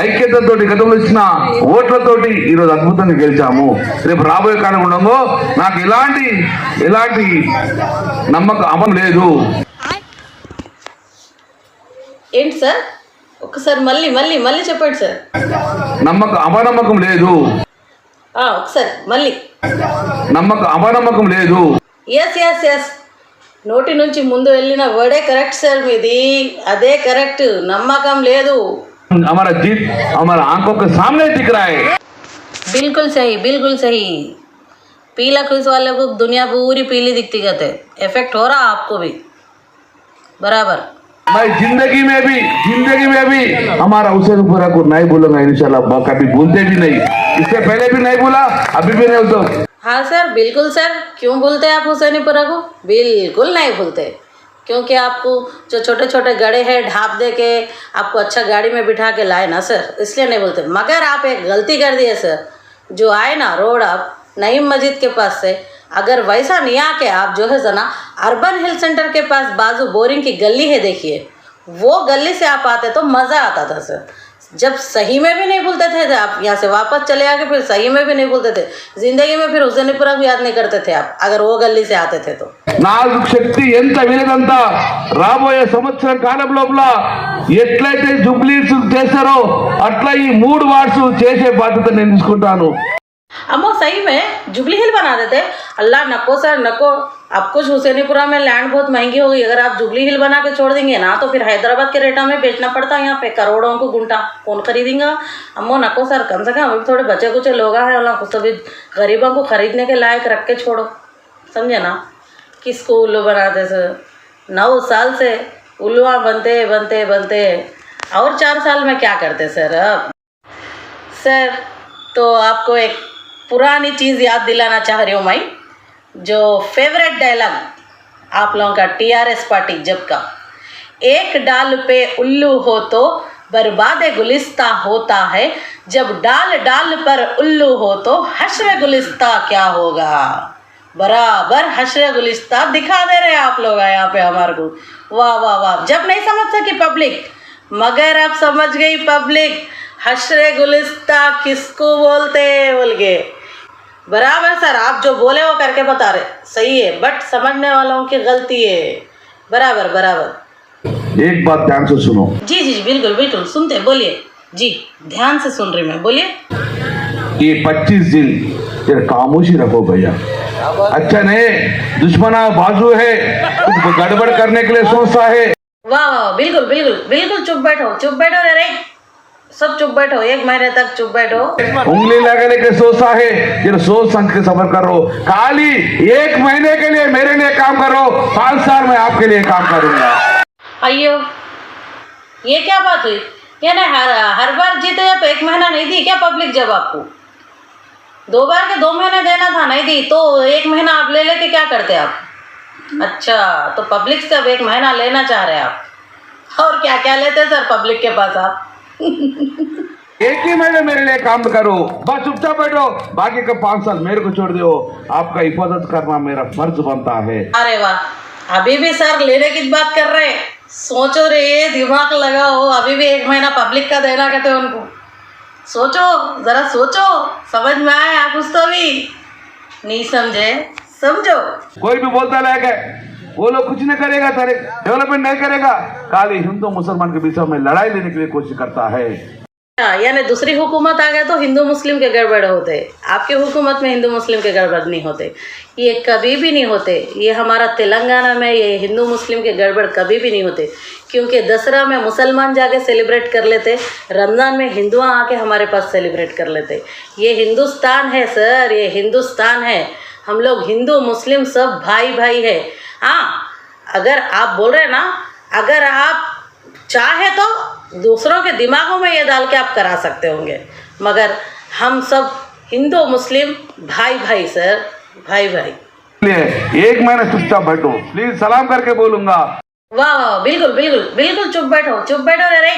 ఐక్యతతోటి గతంలో ఇచ్చిన ఓట్లతోటి ఈరోజు అద్భుతంగా గెలిచాము. రేపు రాబోయే కాలంలో నాకు ఎలాంటి నమ్మకం అమలు లేదు. ఏంటి సార్, ఒకసారి మళ్ళీ మళ్ళీ మళ్ళీ చెప్పండి సార్. అపనమ్మకం లేదు. ఒకసారి మళ్ళీ అపనమ్మకం లేదు. ఎస్ ఎస్ ఎస్, నోటి నుంచి ముందు వెళ్ళిన వర్డే కరెక్ట్ సార్, మీది అదే కరెక్ట్. నమ్మకం లేదు. हमारा जीत हमारा आंखों के सामने दिख रहा है. बिल्कुल सही, बिल्कुल सही. पीला क्रूज वाले को दुनिया पूरी पीली दिखती कहते, इफेक्ट हो रहा आपको भी बराबर. मैं जिंदगी में भी हमारा हुसैनपुरा को नहीं बोलूंगा इंशाल्लाह, कभी भूलते भी नहीं. इससे पहले भी नहीं बोला, अभी भी नहीं बोलता. हाँ सर, बिल्कुल सर. क्यों भूलते आप हुसैनपुरा को? बिल्कुल नहीं भूलते, क्योंकि आपको जो छोटे छोटे गड़े हैं ढाप दे के आपको अच्छा गाड़ी में बिठा के लाए ना सर, इसलिए नहीं बोलते. मगर आप एक गलती कर दिए सर. जो आए ना रोड आप नईम मस्जिद के पास से, अगर वैसा नहीं आके आप जो है ना अर्बन हेल्थ सेंटर के पास बाजू बोरिंग की गली है, देखिए वो गली से आप आते तो मज़ा आता था सर. जब सही में भी नहीं भूलते थे आप, यहाँ से वापस चले आके फिर सही में भी नहीं भूलते थे. जिंदगी में फिर हुसैनपुरा को याद नहीं करते थे आप, अगर वो गली से आते थे तो. నాలుగు శక్తి ఎంత వినదంత రాబోయే సంవత్సరం కాలం లోపల ఎట్లయితే జూబ్లీస్ చేస్తారో అట్లా ఈ 3 వార్డ్స్ చేసే బాధ్యత నేను తీసుకుంటాను. अम्मो सही में जुबली हिल बना देते. अल्लाह नको सर नको. अब कुछ हुसैनीपुरा में लैंड बहुत महंगी होगी, अगर आप जुबली हिल बना के छोड़ देंगे ना तो फिर हैदराबाद के रेटा में बेचना पड़ता है. यहाँ पे करोड़ों को गुंटा कौन खरीदेगा. अम्मो नको सर, कम से कम अभी थोड़े बच्चे कुछ लोग हैं कुछ सभी गरीबों को खरीदने के लायक रख के छोड़ो, समझे ना. किसको उल्लू बनाते सर. 9 साल से उल्लुआ बनते बनते बनते और 4 साल में क्या करते सर. अब सर तो आपको एक पुरानी चीज़ याद दिलाना चाह रही हूँ मैं, जो फेवरेट डायलॉग आप लोगों का TRS पार्टी जब का, एक डाल पे उल्लू हो तो बर्बाद गुलिस्ता होता है, जब डाल डाल पर उल्लू हो तो हश्र गुलिस्ता क्या होगा. बराबर हश्र गुलिस्ता दिखा दे रहे हैं आप लोग यहाँ पे हमारे को. वाह वाह वाह. जब नहीं समझ सकी पब्लिक, मगर अब समझ गई पब्लिक हश्र गुलिस्ता किसको बोलते बोल के. बराबर सर, आप जो बोले वो करके बता रहे, सही है, बट समझने वालों की गलती है. बराबर बराबर. एक बात ध्यान से सुनो. जी जी बिल्कुल बिल्कुल सुनते, बोलिए जी, ध्यान से सुन रही मैं, बोलिए. ये 25 दिन खामोशी रखो भैया. अच्छा नहीं, दुश्मना बाजू है, कुछ गड़बड़ करने के लिए सोचता है. वाह वाह, बिल्कुल बिल्कुल बिल्कुल. चुप बैठो रे, सब चुप बैठो, 1 महीने तक चुप बैठो. उंगली लगाने के सोचता है, फिर सोच समझ के सफर करो. खाली 1 महीने के लिए मेरे लिए काम करो, 5 साल में आपके लिए काम करूंगा. अयो ये क्या बात हुई. क्या ना हर बार जीते तो 1 महीना नहीं दी क्या पब्लिक. जब आपको 2 बार के 2 महीने देना था, नहीं दी तो 1 महीना आप ले लेके क्या करते आप. अच्छा, तो पब्लिक से अब 1 महीना लेना चाह रहे हैं आप. और क्या क्या लेते सर पब्लिक के पास आप. 1 ही महीने मेरे लिए काम करो, बस चुपचाप बैठो, बाकी का 5 साल मेरे को छोड़ दो. आपका हिफाजत करना मेरा फर्ज बनता है. अरे वाह, अभी भी सर लेने की बात कर रहे हैं. सोचो रे, दिमाग लगाओ. अभी भी 1 महीना पब्लिक का देना कहते हैं उनको. सोचो जरा, सोचो, समझ में आए आप कुछ तो भी नहीं समझे, समझो. कोई भी बोलता रहेगा वो लोग कुछ नहीं करेगा, तेरे डेवलपमेंट नहीं करेगा, खाली हिंदू मुसलमान के बीच में लड़ाई लेने के लिए कोशिश करता है. यानी दूसरी हुकूमत आ गए तो हिंदू मुस्लिम के गड़बड़ होते. आपके हुकूमत में हिंदू मुस्लिम के गड़बड़ नहीं होते, ये कभी भी नहीं होते. ये हमारा तेलंगाना में ये हिंदू मुस्लिम के गड़बड़ कभी भी नहीं होते, क्योंकि दसरा में मुसलमान जाके सेलिब्रेट कर लेते, रमज़ान में हिंदू आके हमारे पास सेलिब्रेट कर लेते. ये हिंदुस्तान है सर, ये हिंदुस्तान है. हम लोग हिंदू मुस्लिम सब भाई भाई है. हाँ, अगर आप बोल रहे हैं ना, अगर आप चाहे तो दूसरों के दिमागों में ये डाल के आप करा सकते होंगे, मगर हम सब हिंदू मुस्लिम भाई भाई सर, भाई भाई. 1 महीना चुपचाप बैठो, प्लीज सलाम करके बोलूंगा. वाह वाह, बिल्कुल बिल्कुल बिल्कुल. चुप बैठो रे,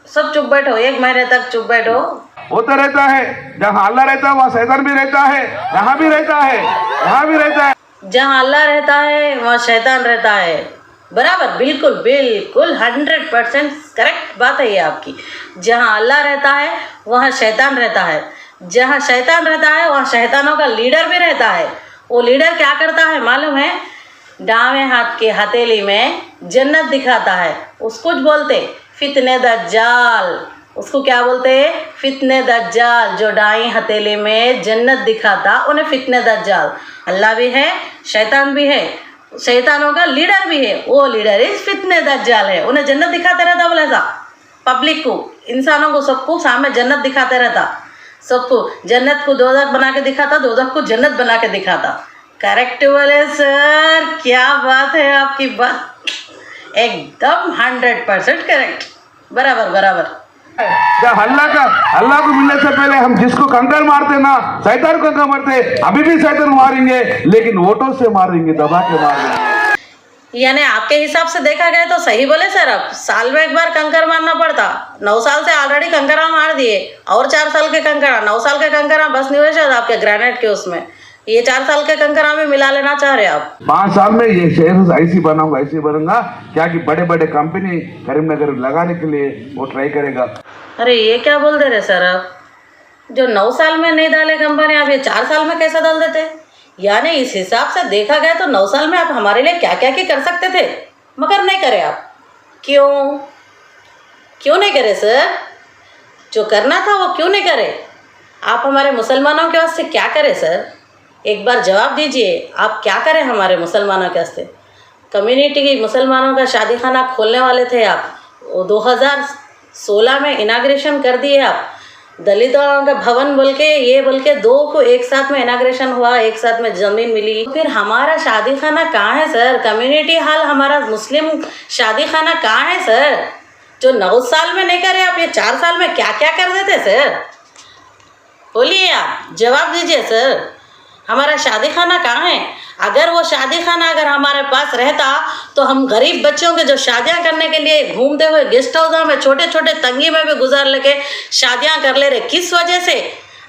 सब चुप बैठो, 1 महीने तक चुप बैठो. होता रहता है, जहाँ अल्लाह रहता है वहाँ शैतान भी रहता है, यहाँ भी रहता है, यहाँ भी रहता है. जहाँ अल्लाह रहता है वहाँ शैतान रहता है. बराबर, बिल्कुल बिल्कुल 100% करेक्ट बात है ये आपकी। जहाँ अल्लाह रहता है वहाँ शैतान रहता है, जहाँ शैतान रहता है वहाँ शैतानों का लीडर भी रहता है। वो लीडर क्या करता है मालूम है? दावें हाथ की हथेली में जन्नत दिखाता है। उसको बोलते फितने दज्जाल। उसको क्या बोलते हैं? फितने दज्जाल। जो दाई हथेली में जन्नत दिखाता उन्हें फितने दज्जाल। अल्लाह भी है, शैतान भी है, शैतानों का लीडर भी है। वो लीडर इस फितने दज्जाल है। उन्हें जन्नत दिखाते रहता, बोले सा पब्लिक को, इंसानों को, सबको सामने जन्नत दिखाते रहता। सबको जन्नत को दोज़ख बना के दिखाता, दोज़ख को जन्नत बना के दिखाता। करेक्ट बोले सर, क्या बात है आपकी बात, एकदम 100% करेक्ट, बराबर बराबर। अल्लाह को मिलने से पहले हम जिसको कंकर मारते ना, शैतान को कंकर मारते, अभी भी शैतान मारेंगे, लेकिन वोटों से मारेंगे, दबा के मारेंगे। यानी आपके हिसाब से देखा गया तो सही बोले सर। अब साल में एक बार कंकर मारना पड़ता। 9 साल से ऑलरेडी कंकरा मार दिए, और 4 साल के कंकरा, 9 साल के कंकरा बस नहीं हुए शायद आपके ग्रेनेड के उसमें। ये 4 साल के कंकरा में मिला लेना चाह रहे आप। 5 साल में ये शहर ऐसी बनाऊंगा, ऐसी बनूंगा क्या कि बड़े बड़े कंपनी करीमनगर लगाने के लिए वो ट्राई करेगा। अरे ये क्या बोल दे रहे सर आप? जो 9 साल में नहीं डाले कंपनी, आप ये 4 साल में कैसा डाल देते? यानी इस हिसाब से देखा गया तो 9 साल में आप हमारे लिए क्या क्या कर सकते थे, मगर नहीं करे आप। क्यों नहीं करे सर? जो करना था वो क्यों नहीं करे? आप हमारे मुसलमानों के वास्ते क्या करें सर? एक बार जवाब दीजिए, आप क्या करें हमारे मुसलमानों के वास्ते? कम्युनिटी की मुसलमानों का शादी खाना खोलने वाले थे आप, वो 2016 में इनाग्रेशन कर दिए आप। दलितों का भवन बोल के, ये बोल के 2 को एक साथ में इनाग्रेशन हुआ, एक साथ में ज़मीन मिली। फिर हमारा शादी खाना कहाँ है सर? कम्युनिटी हॉल हमारा मुस्लिम शादी खाना कहाँ है सर? जो 9 साल में नहीं करे आप, ये 4 साल में क्या क्या कर देते सर? बोलिए, आप जवाब दीजिए सर। हमारा शादी खाना कहाँ है? अगर वो शादी खाना अगर हमारे पास रहता तो हम गरीब बच्चों के जो शादियां करने के लिए घूमते हुए गेस्ट हाउस में छोटे छोटे तंगी में भी गुजार लेके शादियां कर ले रहे, किस वजह से?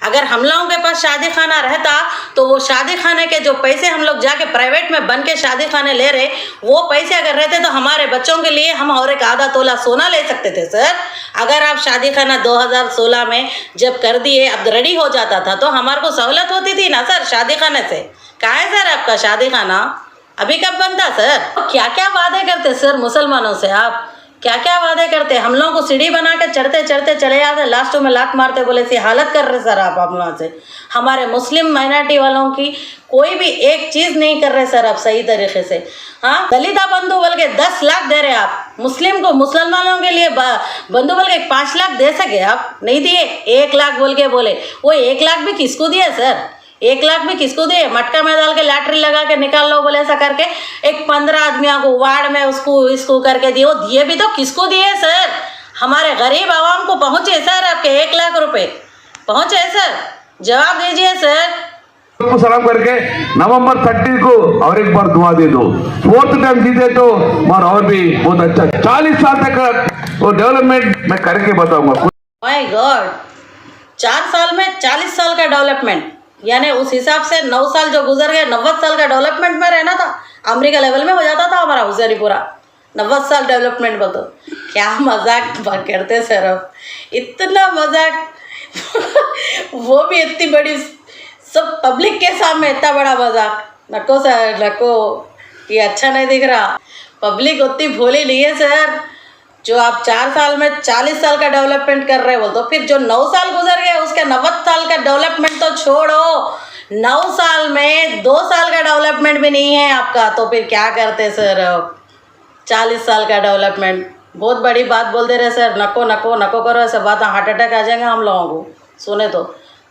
अगर हम लोगों के पास शादी खाना रहता तो वो शादी खाने के जो पैसे हम लोग जाके प्राइवेट में बन के शादी खाने ले रहे, वो पैसे अगर रहते तो हमारे बच्चों के लिए हम और एक आधा तोला सोना ले सकते थे सर। अगर आप शादी खाना 2016 में जब कर दिए, अब रेडी हो जाता था तो हमारे को सहूलत होती थी ना सर शादी खाने से। कहाँ है सर आपका शादी खाना? अभी कब बनता सर? क्या क्या वादे करते सर मुसलमानों से आप? क्या क्या वादे करते? हम लोगों को सीढ़ी बना के चढ़ते चढ़ते चले जाते, लास्ट में लात मारते, बोले सी हालत कर रहे सर आप हम लोगों से। हमारे मुस्लिम माइनॉरिटी वालों की कोई भी एक चीज़ नहीं कर रहे सर आप सही तरीके से। हाँ, दलिता बंधु बोल के 10 लाख दे रहे आप मुस्लिम को, मुसलमानों के लिए बंधु बोल के 5 लाख दे सके आप? नहीं दिए। 1 लाख बोल के बोले, वो 1 लाख भी किसको दिए सर? 1 लाख भी किसको दिए? मटका में डाल के लैटरी लगा के निकाल लो बोले ऐसा करके, एक 15 आदमियों को वार्ड में उसको इसको करके दिए। वो दिए भी तो किसको दिए सर? हमारे गरीब आवाम को पहुँचे सर आपके 1 लाख रुपए पहुँचे सर? जवाब दीजिए सर। को सलाम करके नवंबर 30 को और एक बार दुआ दे दो। 4th टाइम जीते तो और भी बहुत अच्छा 40 साल तक वो डेवलपमेंट मैं करके बताऊंगा। माय गॉड, 4 साल में 40 साल का डेवलपमेंट, यानी उस हिसाब से 9 साल जो गुजर गए, 90 साल का डेवलपमेंट में रहना था। अमेरिका लेवल में हो जाता था हमारा हुसैनीपुरा। 90 साल डेवलपमेंट बोल तो क्या मजाक करते सर अब, इतना मजाक वो भी इतनी बड़ी सब पब्लिक के सामने इतना बड़ा मजाक। नको सर नको, ये अच्छा नहीं दिख रहा। पब्लिक उतनी भोली नहीं है सर। जो आप 4 साल में 40 साल का डेवलपमेंट कर रहे हो तो फिर जो 9 साल गुजर गए उसके 90 साल का डेवलपमेंट तो छोड़ो, 9 साल में 2 साल का डेवलपमेंट भी नहीं है आपका, तो फिर क्या करते सर? 40 साल का डेवलपमेंट बहुत बड़ी बात बोल दे रहे सर। नको नको नको करो ऐसा बात, हार्ट अटैक आ जाएगा हम लोगों को सुने तो।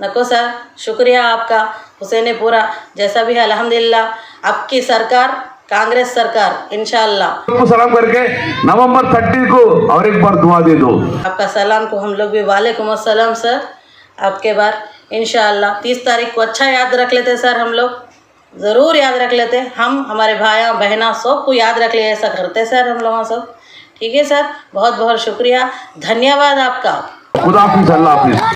नको सर, शुक्रिया आपका। हुसैनीपुरा जैसा भी है अल्हम्दुलिल्लाह, आपकी सरकार कांग्रेस सरकार इंशाअल्लाह। को सलाम करके नवंबर 30 को और एक बार दुआ दे दो। आपका सलाम को हम लोग भी वालेकुम अस्सलाम सर। आपके बार इंशाअल्लाह 30 तारीख को अच्छा याद रख लेते सर, हम लोग ज़रूर याद रख लेते। हम हमारे भाइयों बहना सबको याद रख ले, ऐसा करते सर हम लोगों सब। ठीक है सर, बहुत बहुत शुक्रिया, धन्यवाद आपका। खुदा हाफिज़, अल्लाह हाफिज़।